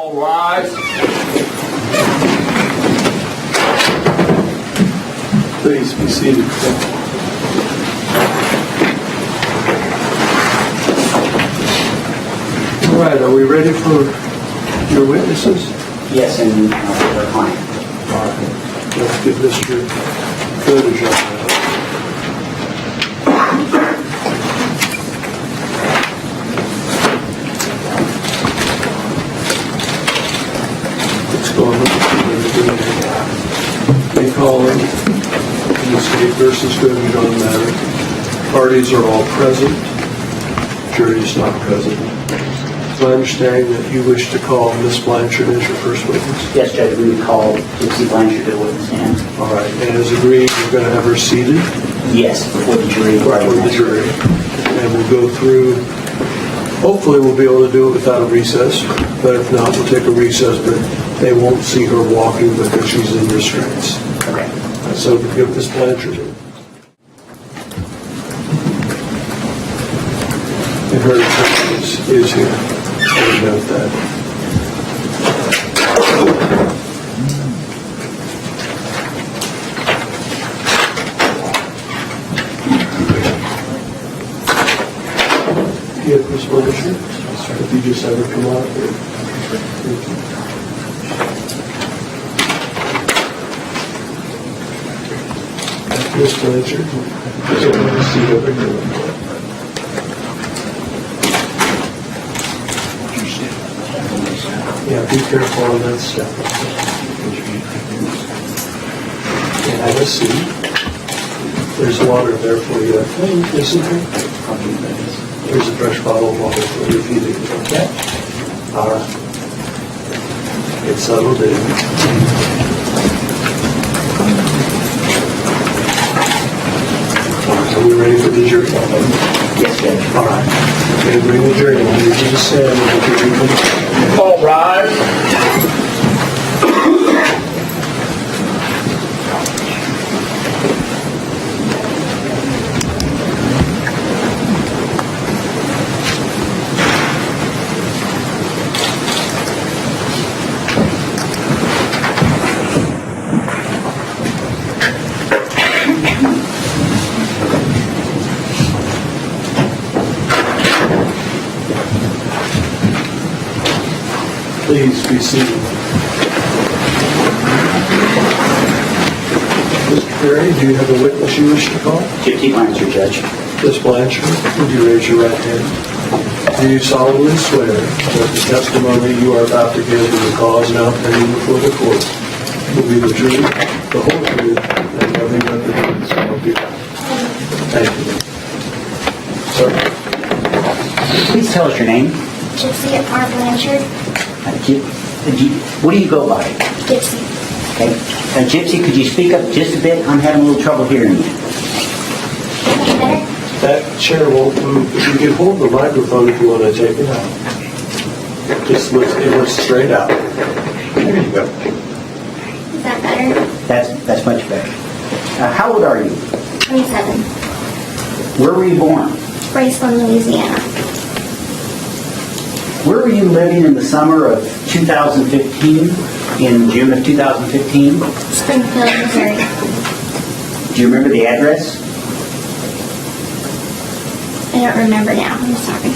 All rise. Please be seated. All right, are we ready for your witnesses? Yes, and their client. All right, let's get Mr. Footage on that. Let's go on with the they call in the state versus good, we don't matter. Parties are all present. Jury is not present. So I understand that you wish to call Ms. Blanchard as your first witness. Yes, Judge, we would call Gypsy Blanchard to the witness stand. All right, and as agreed, we're going to have her seated Yes, before the jury. before the jury. And we'll go through, hopefully we'll be able to do it without a recess, but if not, we'll take a recess, but they won't see her walking because she's in restraints. Okay. So we give Ms. Blanchard in. And her attorney is here. I would note that. Yeah, Ms. Blanchard, if you just have her come out here. Thank you. Ms. Blanchard, just want to see over here. Yeah, be careful on that step. And have a seat. There's water there for you. Isn't there? There's a fresh bottle of water for you if you need it. Okay? All right. Get settled in. Are we ready for the jury? Yes, Judge. All right. Okay, bring the jury in. You just stand. All rise. Please be seated. Mr. Perry, do you have a witness you wish to call? Gypsy Blanchard, Judge. Ms. Blanchard, would you raise your right hand? Do you solemnly swear that the testimony you are about to give in the cause now pending before the court will be the truth, the whole truth, and nothing but the truth, so help you God? Thank you. Sir? Please tell us your name. Gypsy Blanchard. What do you go by? Gypsy. Okay. Gypsy, could you speak up just a bit? I'm having a little trouble hearing you. Much better? That chair won't move. If you could hold the microphone if you want to take it out. Just lift it straight out. There you go. Is that better? That's much better. How old are you? 27. Where were you born? Graceland, Louisiana. Where were you living in the summer of 2015, in June of 2015? Springfield, Missouri. Do you remember the address? I don't remember now. I'm sorry.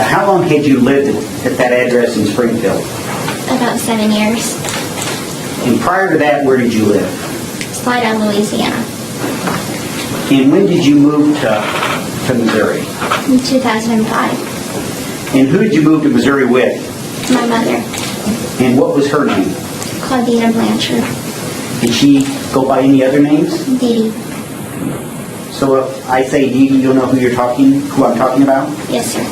How long had you lived at that address in Springfield? About 7 years. And prior to that, where did you live? Slida, Louisiana. And when did you move to Missouri? In 2005. And who did you move to Missouri with? My mother, And what was her name? Claudina Blanchard. Did she go by any other names? Dee Dee. So if I say Dee Dee, you'll know who I'm talking about? Yes, sir.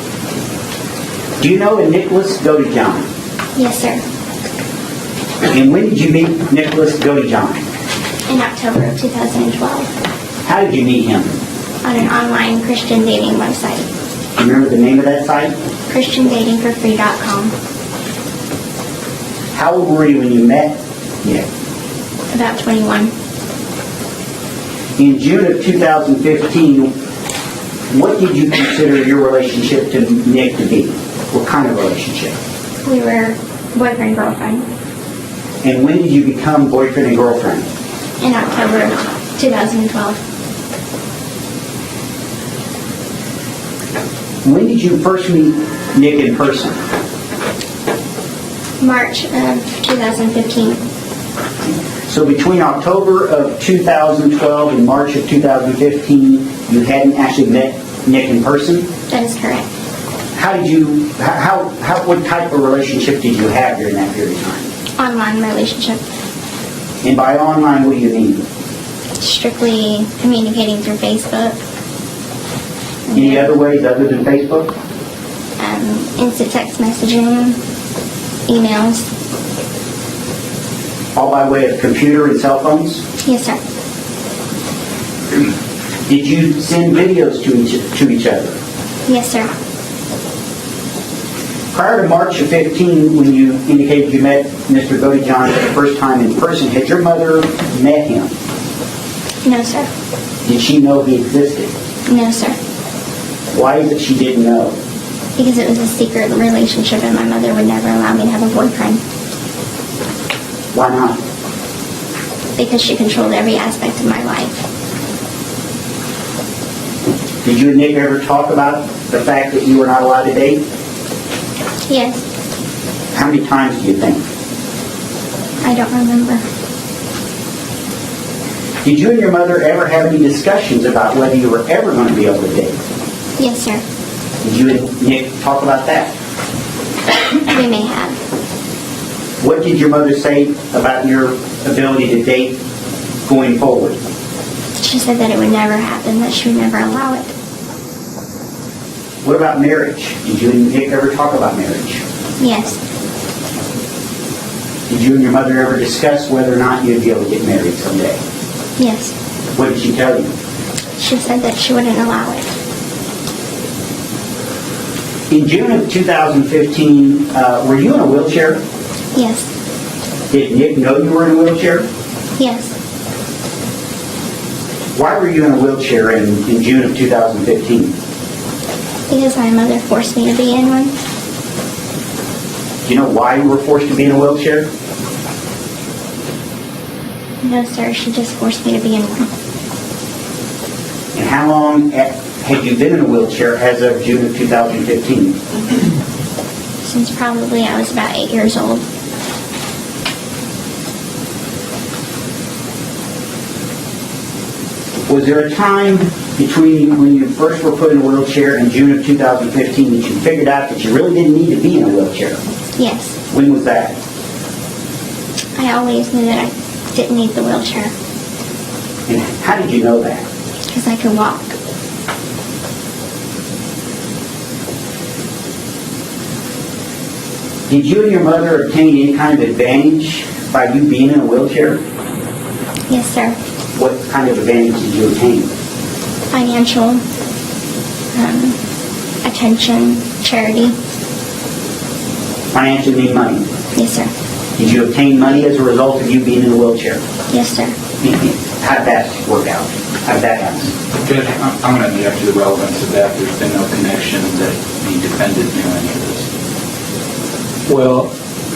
Do you know a Nicholas Godejohn? Yes, sir. And when did you meet Nicholas Godejohn? In October of 2012. How did you meet him? On an online Christian dating website. Do you remember the name of that site? ChristianDatingForFree.com. How old were you when you met Nick? About 21. In June of 2015, what did you consider your relationship to Nick to be? What kind of relationship? We were Boyfriend, girlfriend. And when did you become boyfriend and girlfriend? In October 2012. When did you first meet Nick in person? March of 2015. So between October of 2012 and March of 2015, you hadn't actually met Nick in person? That is correct. What type of relationship did you have during that period of time? Online relationship. And by online, what do you mean? Strictly communicating through Facebook. Any other ways other than Facebook? Instant text messaging, emails. All by way of computer and cell phones? Yes, sir. Did you send videos to each other? Yes, sir. Prior to March of 15, when you indicated you met Mr. John for the first time in person, had your mother met him? No, sir. Did she know he existed? No, sir. Why is it she didn't know? Because it was a secret relationship and my mother would never allow me to have a boyfriend. Why not? Because she controlled every aspect of my life. Did you and Nick ever talk about the fact that you were not allowed to date? Yes. How many times do you think? I don't remember. Did you and your mother ever have any discussions about whether you were ever going to be able to date? Yes, sir. Did you and Nick talk about that? We may have. What did your mother say about your ability to date going forward? She said that it would never happen, that she would never allow it. What about marriage? Did you and Nick ever talk about marriage? Yes. Did you and your mother ever discuss whether or not you'd be able to get married someday? Yes. What did she tell you? She said that she wouldn't allow it. In June of 2015, were you in a wheelchair? Yes. Did Nick know you were in a wheelchair? Yes. Why were you in a wheelchair in June of 2015? Because my mother forced me to be in one. Do you know why you were forced to be in a wheelchair? No, sir. She just forced me to be in one. And how long had you been in a wheelchair as of June of 2015? Since probably I was about 8 years old. Was there a time between when you first were put in a wheelchair and June of 2015 that you figured out that you really didn't need to be in a wheelchair? Yes. When was that? I always knew that I didn't need the wheelchair. And how did you know that? Because I could walk. Did you and your mother obtain any kind of advantage by you being in a wheelchair? Yes, sir. What kind of advantage did you obtain? Financial, attention, charity. Financially mean money. Yes, sir. Did you obtain money as a result of you being in a wheelchair? Yes, sir. How did that work out? How did that happen? Judge, I'm going to object to the relevance of that. There's been no connection that the defendant knew any of this. Well,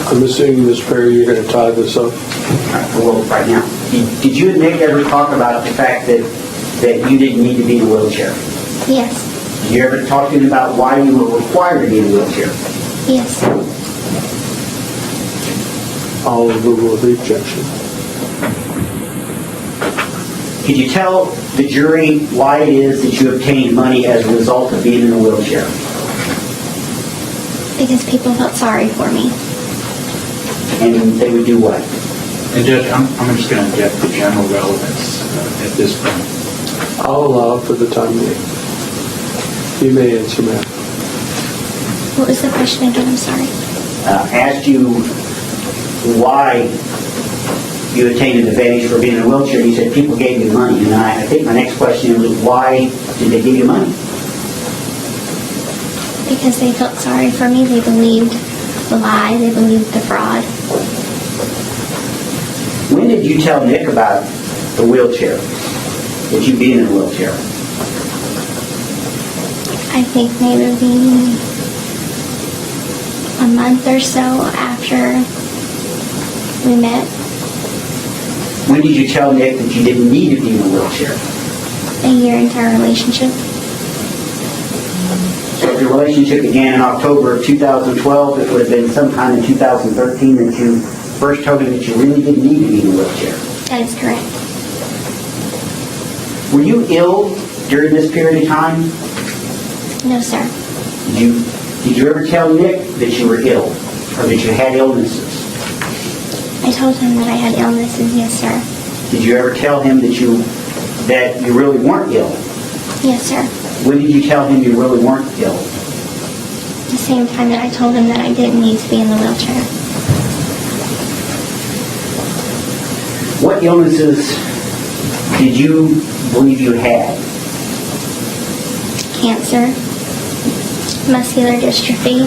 I'm assuming, Ms. Perry, you're going to tie this up. Well, right now. Did you and Nick ever talk about the fact that you didn't need to be in a wheelchair? Yes. Did you ever talk to him about why you were required to be in a wheelchair? Yes. I'll overrule the objection. Could you tell the jury why it is that you obtained money as a result of being in a wheelchair? Because people felt sorry for me. And they would do what? And Judge, I'm just going to object to general relevance at this point. I'll allow for the time being. You may answer, ma'am. What was the question again? I'm sorry. Asked you why you attained an advantage for being in a wheelchair. You said people gave you money. And I think my next question was, why did they give you money? Because they felt sorry for me. They believed the lie. They believed the fraud. When did you tell Nick about the wheelchair? That you being in a wheelchair? I think maybe a month or so after we met. When did you tell Nick that you didn't need to be in a wheelchair? A year into our relationship. So if your relationship began in October of 2012, it would have been sometime in 2013 that you first told him that you really didn't need to be in a wheelchair. That is correct. Were you ill during this period of time? No, sir. Did you ever tell Nick that you were ill or that you had illnesses? I told him that I had illnesses, yes, sir. Did you ever tell him that you really weren't ill? Yes, sir. When did you tell him you really weren't ill? The same time that I told him that I didn't need to be in the wheelchair. What illnesses did you believe you had? Cancer, muscular dystrophy.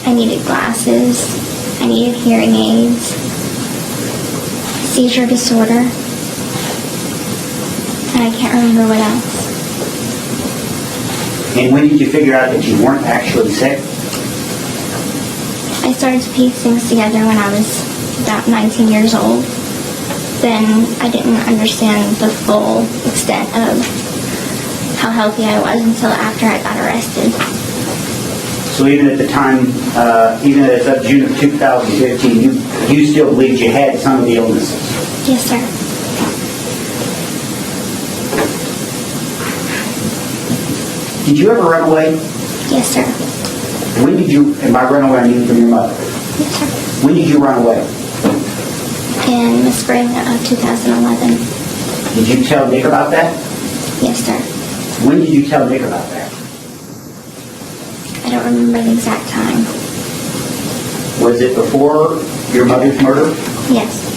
I needed glasses. I needed hearing aids. Seizure disorder. And I can't remember what else. And when did you figure out that you weren't actually sick? I started to piece things together when I was about 19 years old. Then I didn't understand the full extent of how healthy I was until after I got arrested. So even at the time, even as of June of 2015, you still believed you had some of the illnesses? Yes, sir. Did you ever run away? Yes, sir. When did you, and by run away I mean from your mother, Yes, sir. when did you run away? In the spring of 2011. Did you tell Nick about that? Yes, sir. When did you tell Nick about that? I don't remember the exact time. Was it before your mother's murder? Yes.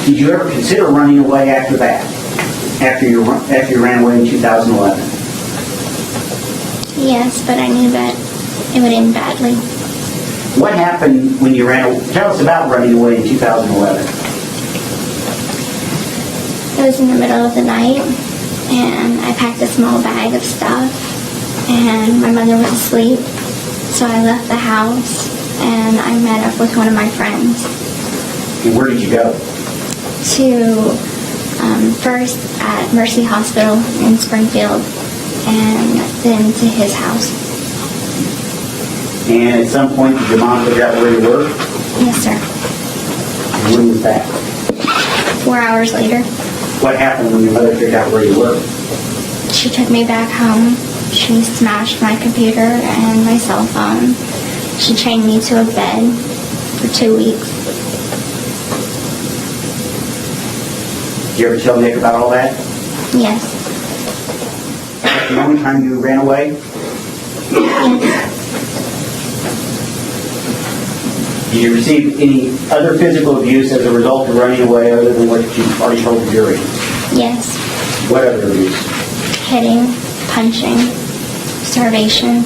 Did you ever consider running away after that? After you ran away in 2011? Yes, but I knew that it would end badly. What happened when you ran away? Tell us about running away in 2011. It was in the middle of the night, and I packed a small bag of stuff, and my mother was asleep, so I left the house, and I met up with one of my friends. And where did you go? To first at Mercy Hospital in Springfield, and then to his house. And at some point, did your mom figure out where you were? Yes, sir. And when was that? 4 hours later, What happened when your mother figured out where you were? she took me back home. She smashed my computer and my cell phone. She chained me to a bed for 2 weeks. Did you ever tell Nick about all that? Yes. The only time you ran away? Yes. Did you receive any other physical abuse as a result of running away other than what you've already told the jury? Yes. What other abuse? Hitting, punching, starvation.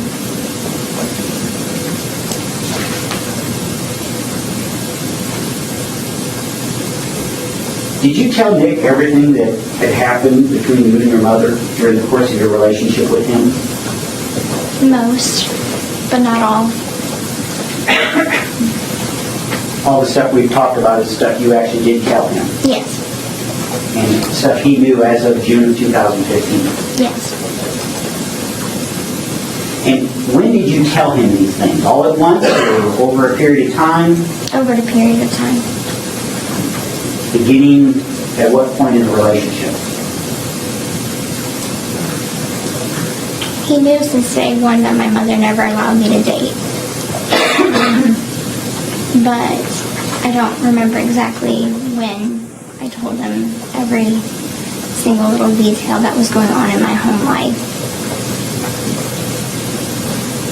Did you tell Nick everything that had happened between you and your mother during the course of your relationship with him? Most, but not all. All the stuff we've talked about is stuff you actually did tell him, Yes. and stuff he knew as of June of 2015. Yes. And when did you tell him these things? All at once or over a period of time? Over the period of time. Beginning at what point in the relationship? He knew since day one that my mother never allowed me to date. But I don't remember exactly when I told him every single little detail that was going on in my home life.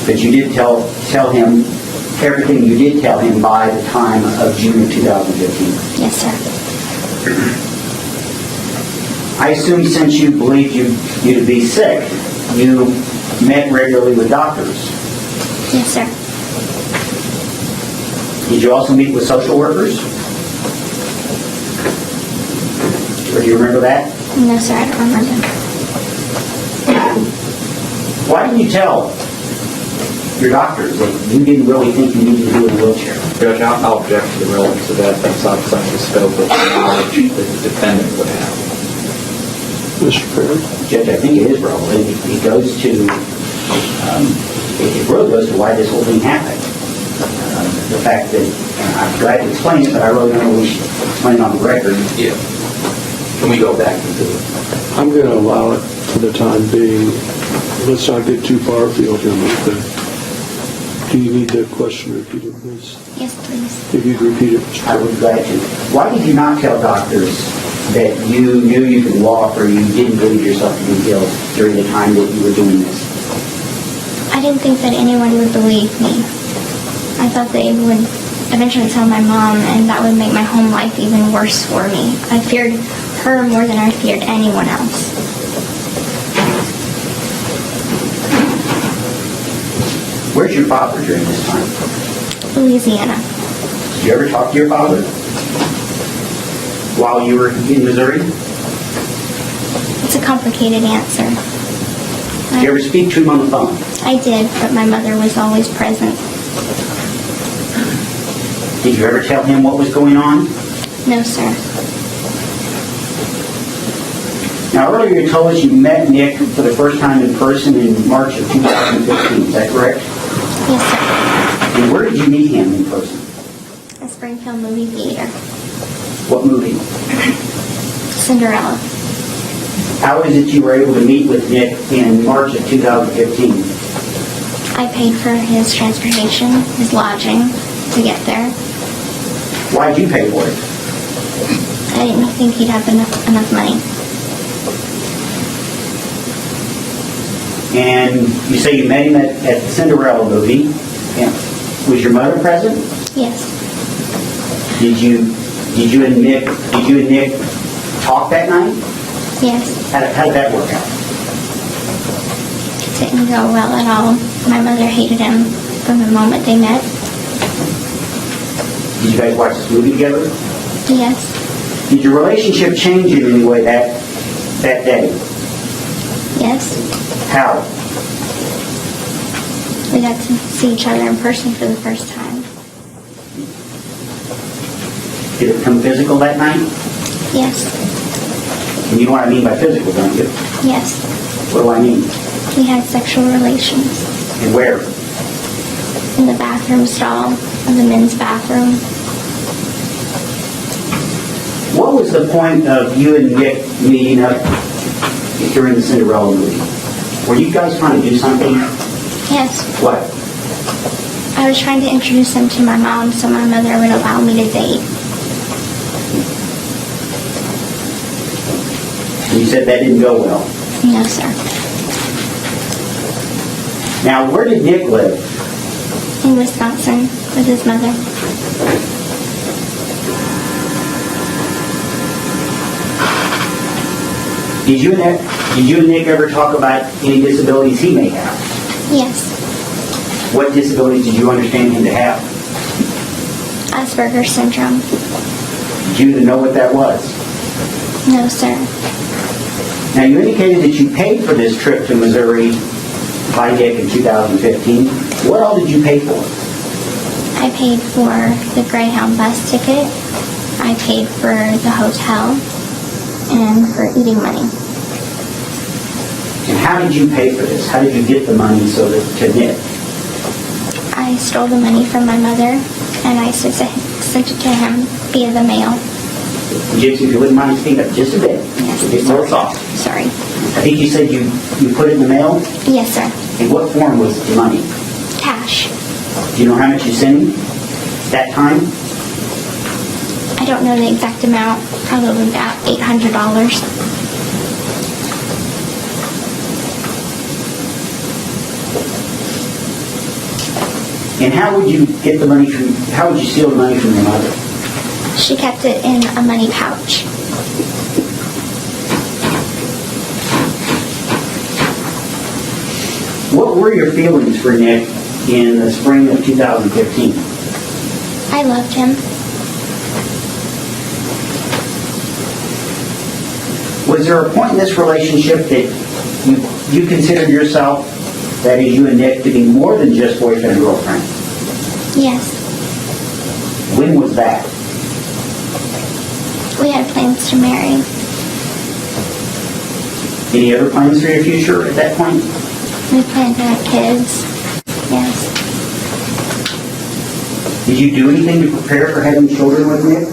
But you did tell him everything you did tell him by the time of June of 2015. Yes, sir. I assume since you believed you to be sick, you met regularly with doctors. Yes, sir. Did you also meet with social workers? Or do you remember that? No, sir, I don't remember. Why didn't you tell your doctors that you didn't really think you needed to be in a wheelchair? Judge, I'll object to the relevance of that. That's outside the scope of the knowledge that the defendant would have. Mr. Perry? Judge, I think it is relevant. It goes to, it really goes to why this whole thing happened. The fact that, I'm glad to explain it, but I really don't know we should explain it on the record. Yeah. Can we go back into it? I'm going to allow it for the time being. Let's not get too far afield here, Mr. Perry. Do you need the question repeated, please? Yes, please. If you'd repeat it, Mr. I Perry. would be glad to. Why did you not tell doctors that you knew you could walk or you didn't believe yourself to be ill during the time that you were doing this? I didn't think that anyone would believe me. I thought they would eventually tell my mom, and that would make my home life even worse for me. I feared her more than I feared anyone else. Where's your father during this time? Louisiana. Did you ever talk to your father while you were in Missouri? It's a complicated answer. Did you ever speak to him on the phone? I did, but my mother was always present. Did you ever tell him what was going on? No, sir. Now, earlier you told us you met Nick for the first time in person in March of 2015. Is that correct? Yes, sir. And where did you meet him in person? A Springfield movie theater. What movie? Cinderella. How is it you were able to meet with Nick in March of 2015? I paid for his transportation, his lodging to get there. Why did you pay for it? I didn't think he'd have enough money. And you say you met him at the Cinderella movie. Yeah. Was your mother present? Yes. Did you and Nick talk that night? Yes. How did that work out? It didn't go well at all. My mother hated him from the moment they met. Did you guys watch this movie together? Yes. Did your relationship change in any way that day? Yes. How? We got to see each other in person for the first time. Did it become physical that night? Yes. And you know what I mean by physical, don't you? Yes. What do I mean? We had sexual relations And where? in the bathroom stall of the men's bathroom. What was the point of you and Nick meeting up during the Cinderella movie? Were you guys trying to do something? Yes. What? I was trying to introduce him to my mom so my mother would allow me to date. And you said that didn't go well. No, sir. Now, where did Nick live? In Wisconsin with his mother. Did you and Nick ever talk about any disabilities he may have? Yes. What disabilities did you understand him to have? Asperger's syndrome. Did you know what that was? No, sir. Now, you indicated that you paid for this trip to Missouri by Nick in 2015. What all did you pay for? I paid for the Greyhound bus ticket. I paid for the hotel and for eating money. And how did you pay for this? How did you get the money to Nick? I stole the money from my mother and I sent it to him via the mail. Gypsy, if you wouldn't mind speaking up just a bit. Yes. It's a little soft. Sorry. I think you said you put it in the mail. Yes, sir. In what form was the money? Cash. Do you know how much you sent him that time? I don't know the exact amount. Probably about $800. And how would you get the money how would you steal the money from your mother? She kept it in a money pouch. What were your feelings for Nick in the spring of 2015? I loved him. Was there a point in this relationship that you considered yourself, that is you and Nick, to be more than just boyfriend and girlfriend? Yes. When was that? We had plans to marry. Any other plans for your future at that point? We planned to have kids. Yes. Did you do anything to prepare for having children with Nick?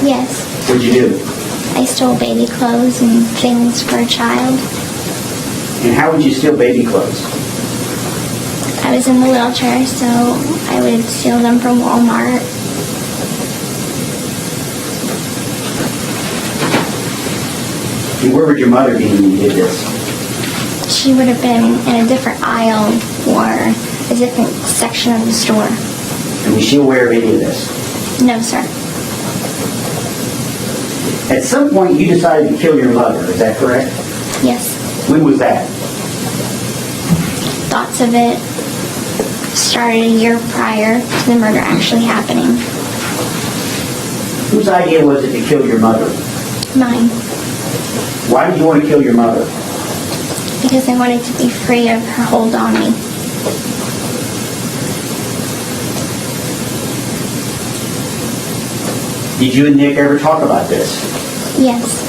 Yes. What did you do? I stole baby clothes and things for a child. And how would you steal baby clothes? I was in the wheelchair, so I would steal them from Walmart. And where would your mother be when you did this? She would have been in a different aisle or a different section of the store. And was she aware of any of this? No, sir. At some point, you decided to kill your mother, is that correct? Yes. When was that? Thoughts of it started a year prior to the murder actually happening. Whose idea was it to kill your mother? Mine. Why did you want to kill your mother? Because I wanted to be free of her hold on me. Did you and Nick ever talk about this? Yes,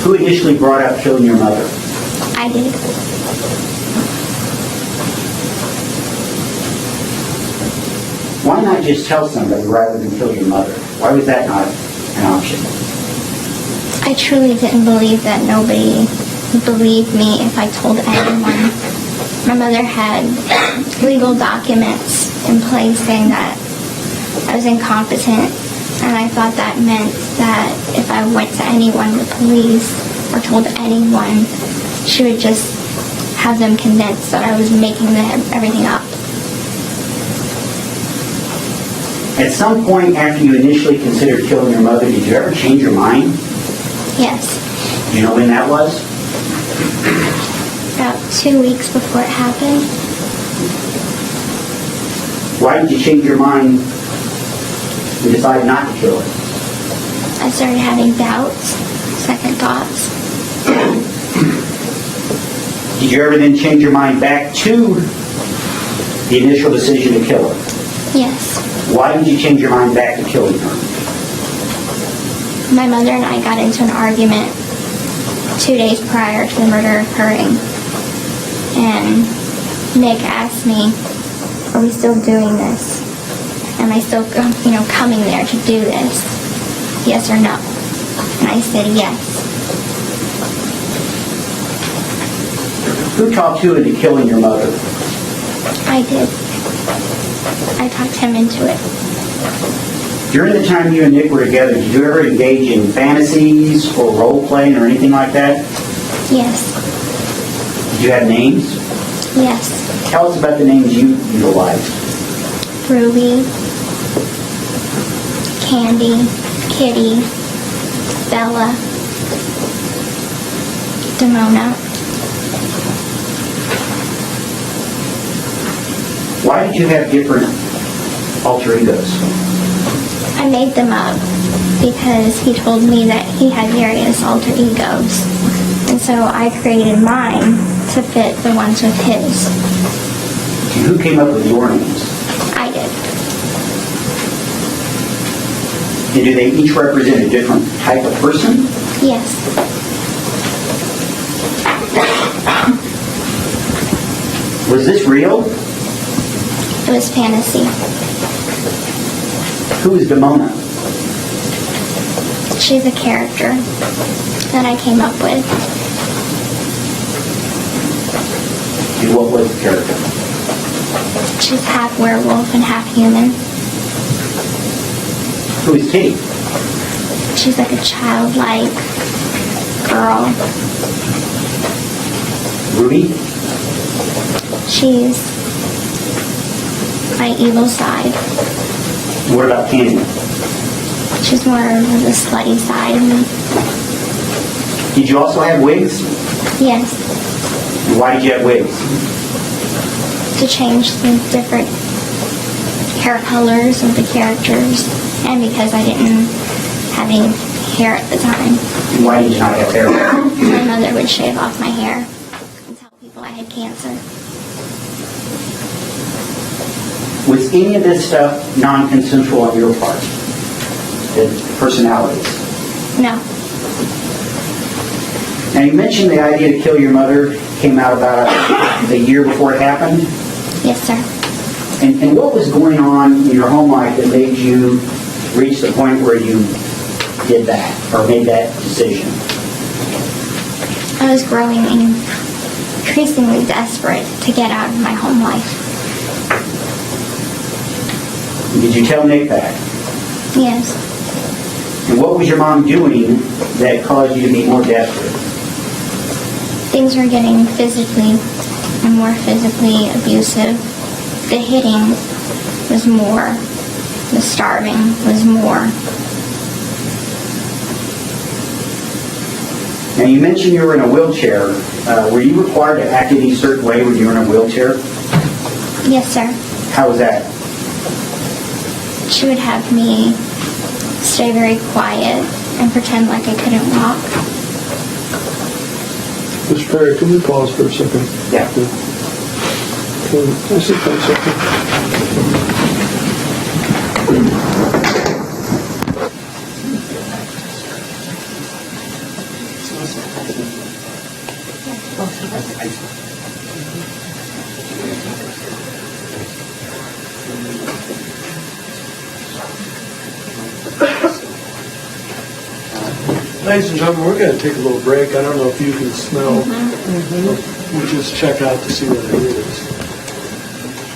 Who initially brought up killing your mother? I did. Why not just tell somebody rather than kill your mother? Why was that not an option? I truly didn't believe that nobody would believe me if I told anyone. My mother had legal documents in place saying that I was incompetent, and I thought that meant that if I went to anyone, the police, or told anyone, she would just have them convinced that I was making everything up. At some point after you initially considered killing your mother, did you ever change your mind? Yes. Do you know when that was? About 2 weeks before it happened. Why did you change your mind and decide not to kill her? I started having doubts, second thoughts. Did you ever then change your mind back to the initial decision to kill her? Yes. Why did you change your mind back to killing her? My mother and I got into an argument 2 days prior to the murder occurring. And Nick asked me, are we still doing this? Am I still, coming there to do this? Yes or no? And I said yes. Who talked you into killing your mother? I did. I talked him into it. During the time you and Nick were together, did you ever engage in fantasies or role-playing or anything like that? Yes. Did you have names? Yes. Tell us about the names you utilized. Ruby, Candy, Kitty, Bella, Demona. Why did you have different alter egos? I made them up because he told me that he had various alter egos. And so I created mine to fit the ones with his. And who came up with your names? I did. And do they each represent a different type of person? Yes. Was this real? It was fantasy. Who is Demona? She's a character that I came up with. And what was the character? She's half werewolf and half human. Who is Kitty? She's like a childlike girl. Ruby? She's my evil side. What about Candy? She's more of the slutty side of me. Did you also have wigs? Yes, And why did you have wigs? to change the different hair colors of the characters, and because I didn't have any hair at the time. And why did you not have hair? My mother would shave off my hair and tell people I had cancer. Was any of this stuff non-consensual on your part? The personalities? No. Now, you mentioned the idea to kill your mother came out about a year before it happened. Yes, sir. And what was going on in your home life that made you reach the point where you did that or made that decision? I was growing increasingly desperate to get out of my home life. Did you tell Nick that? Yes. And what was your mom doing that caused you to be more desperate? Things were getting physically and more physically abusive. The hitting was more. The starving was more. Now, you mentioned you were in a wheelchair. Were you required to act in a certain way when you were in a wheelchair? Yes, sir. How was that? She would have me stay very quiet and pretend like I couldn't walk. Mr. Perry, can we pause for a second? Yeah. Can I sit for a second? Ladies and gentlemen, we're going to take a little break. I don't know if you can smell. We'll just check out to see what it is.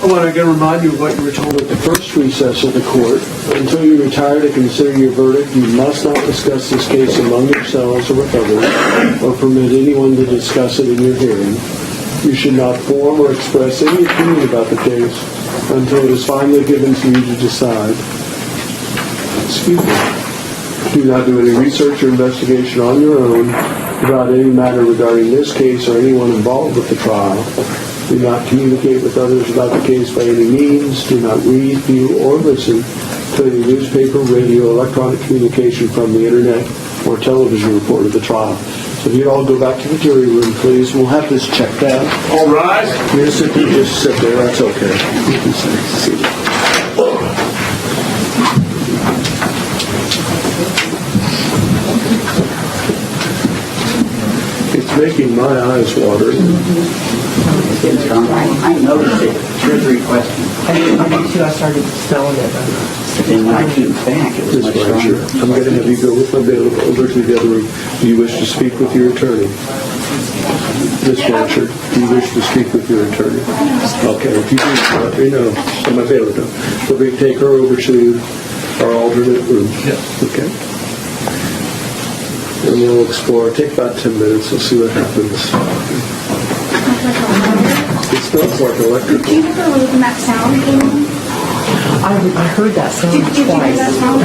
I want to again remind you of what you were told at the first recess of the court. Until you retire to consider your verdict, you must not discuss this case among yourselves or with others, or permit anyone to discuss it in your hearing. You should not form or express any opinion about the case until it is finally given to you to decide. Excuse me. Do not do any research or investigation on your own about any matter regarding this case or anyone involved with the trial. Do not communicate with others about the case by any means. Do not read, view, or listen to any newspaper, radio, electronic communication from the internet, or television report of the trial. So if you'd all go back to the jury room, please. We'll have this checked out. All rise. Yes, if you just sit there, that's okay. You can sit. It's making my eyes water. It's getting strong. I noticed it 2 or 3 questions. I did too. I started smelling it. But then when I came back, it was Ms. much Blanchard, stronger. I'm going to have you go with my bailiff over to the other room. Do you wish to speak with your attorney? Ms. Blanchard, do you wish to speak with your attorney? Okay, if you do, let me know. So my bailiff knows. So we take her over to our alternate room. Okay? And we'll explore. Take about 10 minutes. We'll see what happens. It smells like electrical. Do you ever leave that sound? I heard that sound Did you hear twice. that sound?